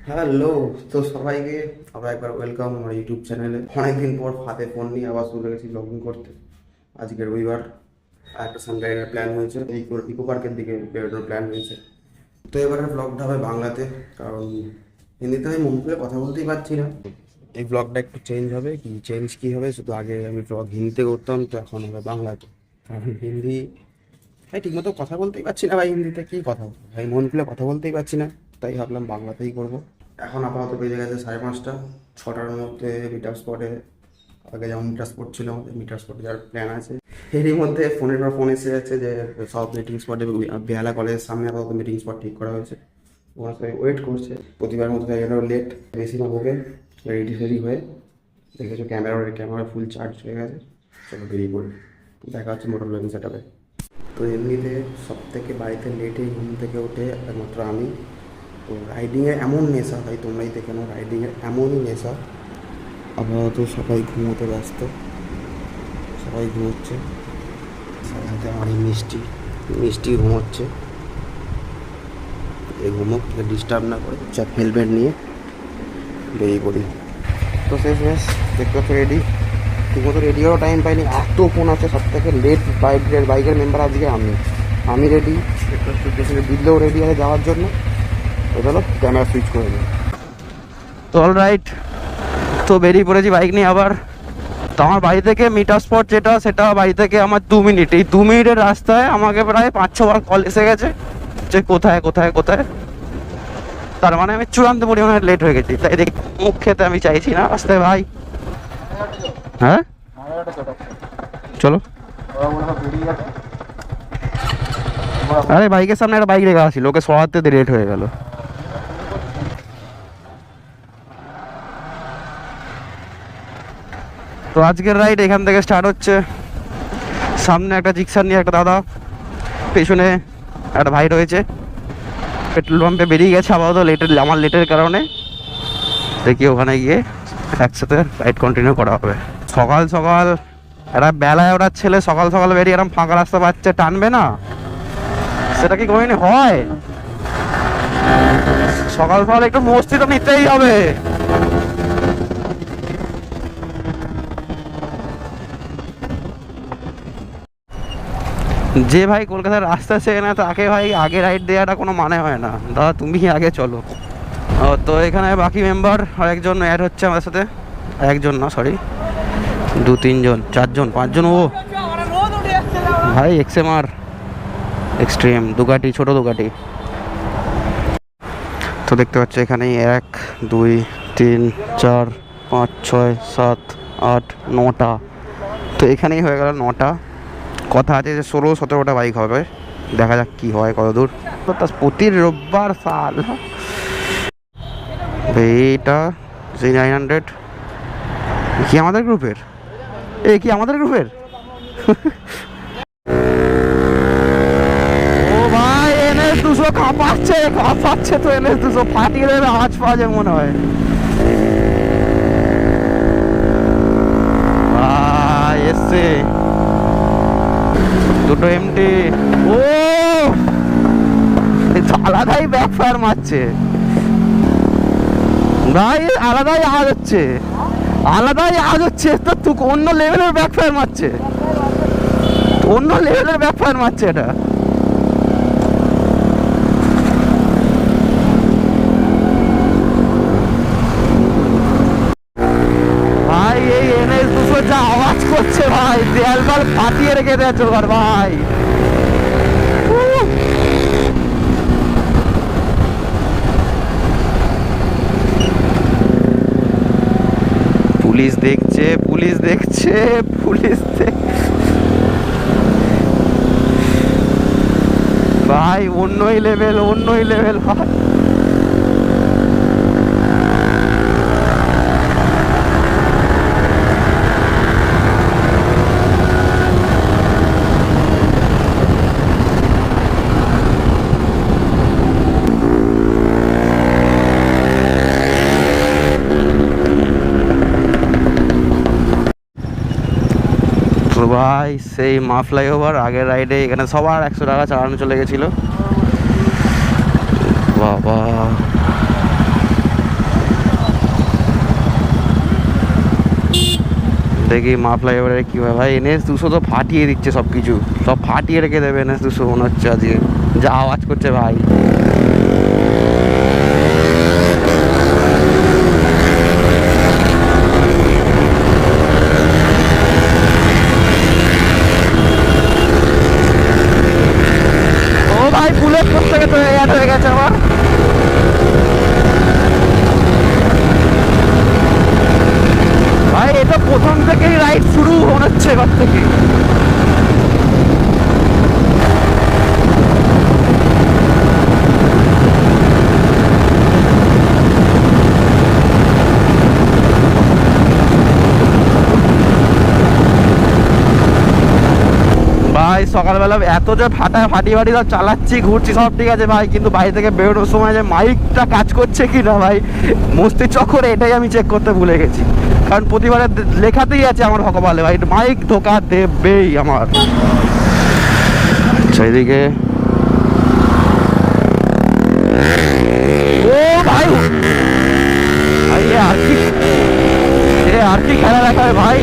Hello. তো সবাইকে আবার একবার ওয়েলকাম আমার ইউটিউব চ্যানেলে। অনেকদিন পর হাতে ফোন নিয়ে আবার শুরু করেছি ব্লগিং করতে। আজকে রবিবার, আর একটা সানরাইডের প্ল্যান হয়েছে, এই ইকো পার্কের দিকে বেরোনোর প্ল্যান হয়েছে। তো এবারে ব্লগটা হবে বাংলাতে, কারণ হিন্দিতে আমি মন খুলে কথা বলতেই পারছি না। এই ব্লগটা একটু চেঞ্জ হবে, কি চেঞ্জ কী হবে, শুধু আগে আমি ব্লগ হিন্দিতে করতাম, তো এখন হবে বাংলাতে। কারণ হিন্দি ভাই ঠিকমতো কথা বলতেই পারছি না ভাই, হিন্দিতে কী কথা বলবো ভাই, মন খুলে কথা বলতেই পারছি না। তাই ভাবলাম বাংলাতেই করবো। এখন আপাতত বেজে গেছে 5:30, 6টার মধ্যে মিটার স্পটে, আগে যেমন মিটার স্পট ছিল আমাদের, মিটার স্পটে যাওয়ার প্ল্যান আছে। এরই মধ্যে ফোনের পর ফোন এসে যাচ্ছে যে সব মিটিং স্পটে, বেহালা কলেজের সামনে আপাতত মিটিং স্পট ঠিক করা হয়েছে, ওরা সবাই ওয়েট করছে। প্রতিবার মতো এটাও লেট, বেশি না হোকে রেডি ফেডি হয়ে। দেখেছো ক্যামেরা ফুল চার্জ হয়ে গেছে, চলো বেরিয়ে পড়ি। দেখা হচ্ছে মোটর ব্লগিং সেট আপে। তো এমনিতে সব থেকে বাড়িতে লেটে ঘুম থেকে ওঠে একমাত্র আমি। তো রাইডিংয়ের এমন নেশা ভাই, তোমরাই দেখে নাও, রাইডিংয়ের এমনই নেশা। আপাতত সবাই ঘুমোতে ব্যস্ত, সবাই ঘুমোচ্ছে। সাথে সাথে আমার এই মিষ্টি ঘুমোচ্ছে। এই ঘুমোক, ডিস্টার্ব না করে চাপ হেলমেট নিয়ে বেরিয়ে পড়ি। তো শেষ দেখতে পাচ্ছ রেডি, ঠিকমতো রেডি হওয়ার টাইম পাইনি, এত ফোন আছে। সব থেকে লেট বাইকের মেম্বার আজকে আমি রেডি, পেছনে বিল্লেও রেডি আছে যাওয়ার জন্য। তো চলো ক্যামেরা সুইচ করে দিই। তো অল রাইট, তো বেরিয়ে পড়েছি বাইক নিয়ে আবার। তো আমার বাড়ি থেকে মিটার স্পট সেটা বাড়ি থেকে আমার 2 মিনিট, এই 2 মিনিটের রাস্তায় আমাকে প্রায় 5-6 বার কল এসে গেছে যে কোথায় কোথায় কোথায়। তার মানে আমি চূড়ান্ত পরিমাণে লেট হয়ে গেছি। তাই দেখি মুখ খেতে আমি চাইছি না রাস্তায় ভাই। হ্যাঁ চলো। আরে বাইকের সামনে একটা বাইক রেখে আসছিল, ওকে সরাতে লেট হয়ে গেল। তো আজকের রাইড এখান থেকে স্টার্ট হচ্ছে। সামনে একটা জিক্সার নিয়ে একটা দাদা, পেছনে একটা ভাই রয়েছে। পেট্রোল পাম্পে বেরিয়ে গেছে আপাতত আমার লেটের কারণে। দেখি ওখানে গিয়ে একসাথে রাইড কন্টিনিউ করা হবে। সকাল সকাল একটা বেলায় ওঠার ছেলে সকাল সকাল বেরিয়ে এরকম ফাঁকা রাস্তা পাচ্ছে, টানবে না? সেটা কি কোনোদিন হয়? সকাল সকাল একটু মস্তি তো নিতেই হবে। যে ভাই কলকাতার রাস্তা শেখে না তাকে ভাই আগে রাইড দেওয়াটা কোনো মানে হয় না। দাদা তুমি আগে চলো। তো এখানে বাকি মেম্বার আর একজন অ্যাড হচ্ছে আমার সাথে। একজন না, সরি, 2-3 জন, 4 জন 5 জন। ও ভাই XMR এক্সট্রিম দুগাটি, ছোট দুগাটি। তো দেখতে পাচ্ছ এখানে 1 2 3 4 5 6 7 8 9টা। তো এখানেই হয়ে গেল 9টা। কথা আছে যে 16-17টা বাইক হবে, দেখা যাক কি হয় কত দূর। তো প্রতি রোববার সাল এইটা G900 কি আমাদের গ্রুপের? কি আমাদের গ্রুপের? ও ভাই NS 200 কাঁপাচ্ছে তো NS 200 ফাটিয়ে দেবে, আওয়াজ পাওয়া যায় মনে হয়। এসছে দুটো এমটি। ও আলাদাই ব্যাকফায়ার মারছে ভাই, আলাদাই আওয়াজ হচ্ছে তো। তুই অন্য লেভেলের ব্যাকফায়ার মারছে, এটা। ভাই এই NS 200 যা আওয়াজ করছে ভাই, দেয়াল বাল ফাটিয়ে রেখে দেয় চোখার ভাই। পুলিশ দেখছে ভাই, অন্যই লেভেল ভাই। তো ভাই সেই ফ্লাইওভার আগের রাইডে এখানে সবার 100 টাকা চালানো চলে গেছিলো। বাবা দেখি মাফলা এবারে কি হয় ভাই। NS 200 তো ফাটিয়ে দিচ্ছে সব কিছু, সব ফাটিয়ে রেখে দেবে NS 200 মনে হচ্ছে আজকে, যা আওয়াজ করছে ভাই। ও ভাই বুলেট করতে গেছে, অ্যাড হয়ে গেছে আমার। ভাই এটা প্রথম থেকেই রাইড শুরু মনে হচ্ছে এবার থেকে। ভাই সকালবেলা এত যে ফাটি সব চালাচ্ছি, ঘুরছি, সব ঠিক আছে ভাই, কিন্তু বাড়ি থেকে বেরোনোর সময় যে মাইকটা কাজ করছে কি না ভাই, মস্তিষ্ক চক্করে এটাই আমি চেক করতে ভুলে গেছি। কারণ প্রতিবারে লেখাতেই আছে আমার ভগবানে ভাই, মাইক ধোকা দেবেই আমার। সেদিকে ও ভাই আর কি খেলা দেখাবে ভাই।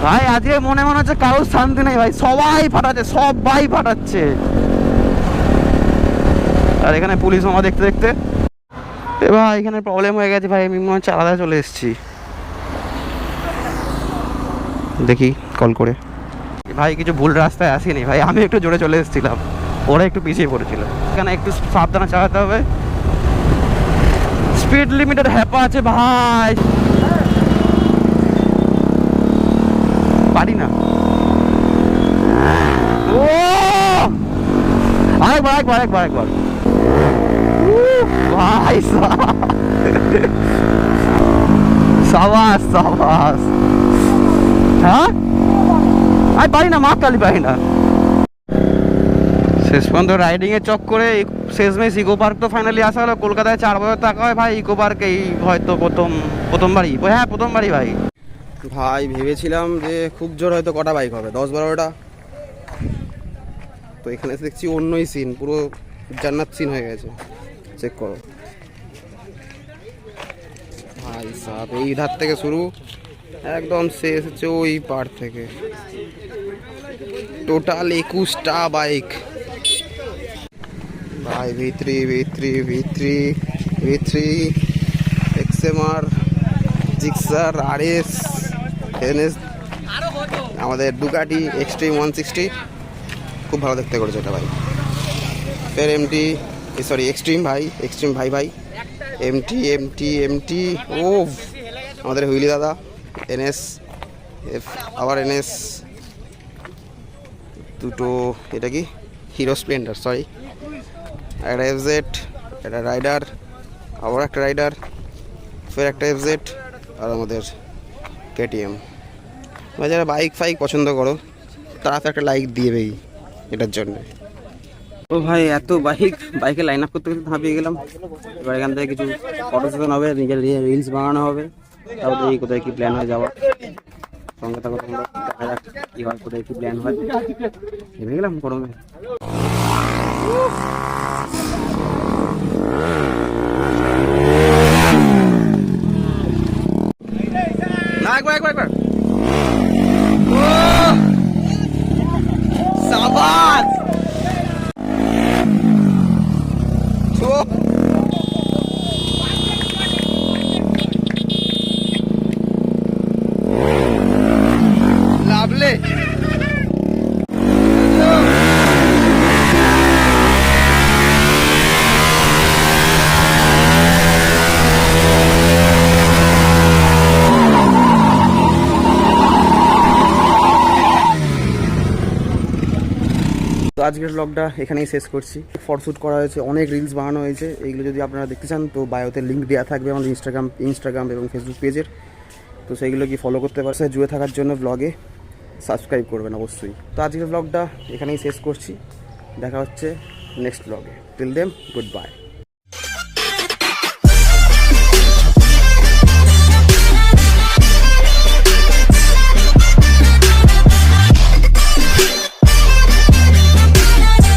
ভাই আজকে মনে হচ্ছে কারোর শান্তি নেই ভাই, সবাই ফাটাচ্ছে। আর এখানে পুলিশ মামা দেখতে দেখতে ভাই এখানে প্রবলেম হয়ে গেছে ভাই, আমি মনে হচ্ছে আলাদা চলে এসেছি। দেখি কল করে। ভাই কিছু ভুল রাস্তায় আসিনি ভাই, আমি একটু জোরে চলে এসেছিলাম, ওরা একটু পিছিয়ে পড়েছিল। এখানে একটু সাবধানে চালাতে হবে, স্পিড লিমিটের হ্যাপা আছে ভাই, পারি না। ও আরেকবার ভাই সাবাস হ্যাঁ, আমি পারি না, মা কালী পারি না। শেষ পর্যন্ত রাইডিং এর চক্করে শেষমেশ ইকো পার্ক তো ফাইনালি আসা হলো। কলকাতায় 4 বছর থাকা হয় ভাই, ইকো পার্ক এই হয়তো প্রথমবারই ভাই। ভাই ভেবেছিলাম যে খুব জোর হয়তো কটা বাইক হবে, 10-12টা, তো এখানে দেখছি অন্যই সিন, পুরো জান্নাত সিন হয়ে গেছে। চেক করো ভাই সাহেব, এই ধার থেকে শুরু একদম শেষ হচ্ছে ওই পার থেকে, টোটাল 21টা বাইক ভাই। V3 XMR Gixxer RS NS, আমাদের ডুকাটি এক্সট্রিম 160, খুব ভালো দেখতে করেছে এটা ভাই। ফের এক্সট্রিম ভাই MT ও আমাদের হুইলি দাদা, NS আবার NS দুটো, এটা কি হিরো স্প্লেন্ডার, সরি, একটা FZ, একটা রাইডার, আবার একটা রাইডার, ফের একটা FZ, আর আমাদের KTM। যারা বাইক পছন্দ করো তারা তো একটা লাইক দিয়েবেই এটার জন্য। ও ভাই এত বাইকে লাইন আপ করতে হাঁপিয়ে গেলাম। এবার এখান থেকে কিছু ফটো সেশন হবে, নিজের রিলস বানানো হবে, তারপরে এই কোথায় কি প্ল্যান হয় যাওয়া, সঙ্গে থাকো তোমরা, দেখা যাক কি হয়, কোথায় কি প্ল্যান হয়। ভেবে গেলাম গরমে। না একবার সাবাস লাভলে। আজকের ব্লগটা এখানেই শেষ করছি। ফটোশ্যুট করা হয়েছে, অনেক রিলস বানানো হয়েছে, এইগুলো যদি আপনারা দেখতে চান তো বায়োতে লিঙ্ক দেওয়া থাকবে আমাদের ইনস্টাগ্রাম এবং ফেসবুক পেজের, তো সেইগুলো কি ফলো করতে পারছে। জুড়ে থাকার জন্য ব্লগে সাবস্ক্রাইব করবেন অবশ্যই। তো আজকের ব্লগটা এখানেই শেষ করছি, দেখা হচ্ছে নেক্সট ব্লগে। Till then good by.